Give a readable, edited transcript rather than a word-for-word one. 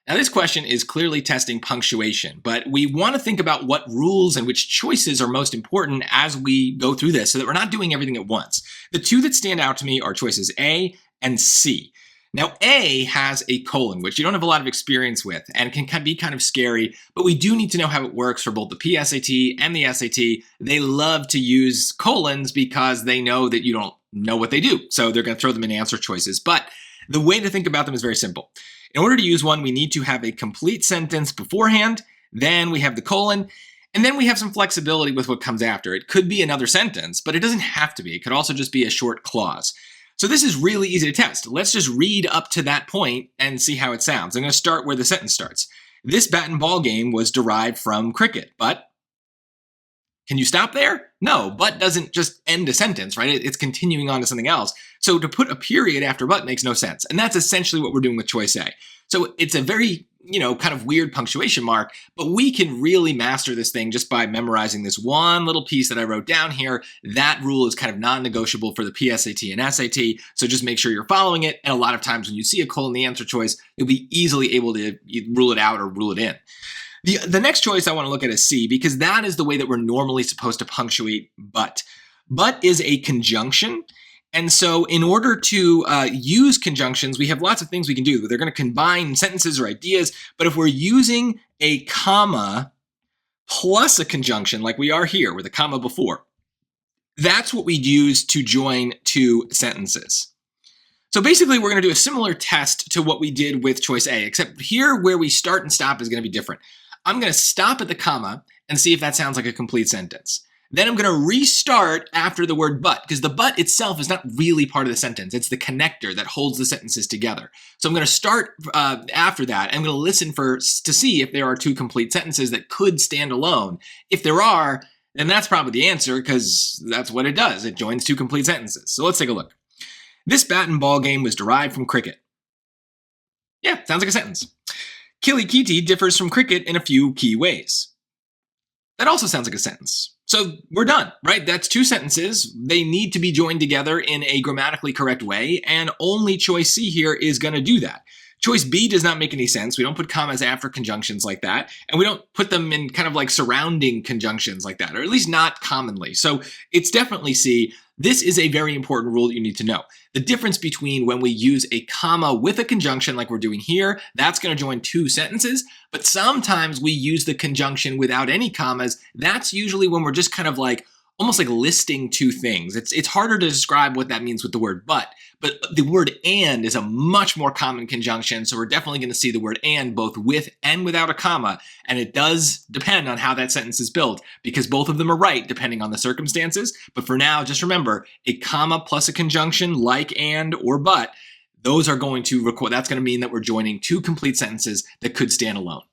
Now this question is clearly testing punctuation, but we want to think about what rules and which choices are most important as we go through this so that we're not doing everything at once. The two that stand out to me are choices A and C. Now A has a colon, which you don't have a lot of experience with and can be kind of scary, but we do need to know how it works for both the PSAT and the SAT. They love to use colons because they know that you don't know what they do, so they're going to throw them in answer choices. But the way to think about them is very simple. In order to use one, we need to have a complete sentence beforehand, then we have the colon, and then we have some flexibility with what comes after. It could be another sentence, but it doesn't have to be. It could also just be a short clause. So this is really easy to test. Let's just read up to that point and see how it sounds. I'm going to start where the sentence starts. This bat and ball game was derived from cricket, but can you stop there? No, but doesn't just end a sentence, right? It's continuing on to something else. So to put a period after but makes no sense. And that's essentially what we're doing with choice A. So it's a very, kind of weird punctuation mark, but we can really master this thing just by memorizing this one little piece that I wrote down here. That rule is kind of non-negotiable for the PSAT and SAT. So just make sure you're following it. And a lot of times when you see a colon in the answer choice, you'll be easily able to rule it out or rule it in. The next choice I want to look at is C, because that is the way that we're normally supposed to punctuate but. But is a conjunction. And so in order to use conjunctions, we have lots of things we can do. They're going to combine sentences or ideas. But if we're using a comma plus a conjunction like we are here with a comma before, that's what we use to join two sentences. So basically, we're going to do a similar test to what we did with choice A, except here where we start and stop is going to be different. I'm going to stop at the comma and see if that sounds like a complete sentence. Then I'm going to restart after the word but, because the but itself is not really part of the sentence. It's the connector that holds the sentences together. So I'm going to start after that. I'm going to listen to see if there are two complete sentences that could stand alone. If there are, then that's probably the answer, because that's what it does. It joins two complete sentences. So let's take a look. This bat and ball game was derived from cricket. Yeah, sounds like a sentence. Kilikiti differs from cricket in a few key ways. That also sounds like a sentence. So we're done, right? That's two sentences. They need to be joined together in a grammatically correct way, and only choice C here is going to do that. Choice B does not make any sense. We don't put commas after conjunctions like that, and we don't put them in kind of like surrounding conjunctions like that, or at least not commonly. So it's definitely C. This is a very important rule that you need to know. The difference between when we use a comma with a conjunction like we're doing here, that's going to join two sentences, but sometimes we use the conjunction without any commas. That's usually when we're just kind of like almost like listing two things. It's harder to describe what that means with the word but the word and is a much more common conjunction, so we're definitely going to see the word and both with and without a comma, and it does depend on how that sentence is built, because both of them are right depending on the circumstances. But for now, just remember, a comma plus a conjunction like and or but, those are going to record, that's going to mean that we're joining two complete sentences that could stand alone.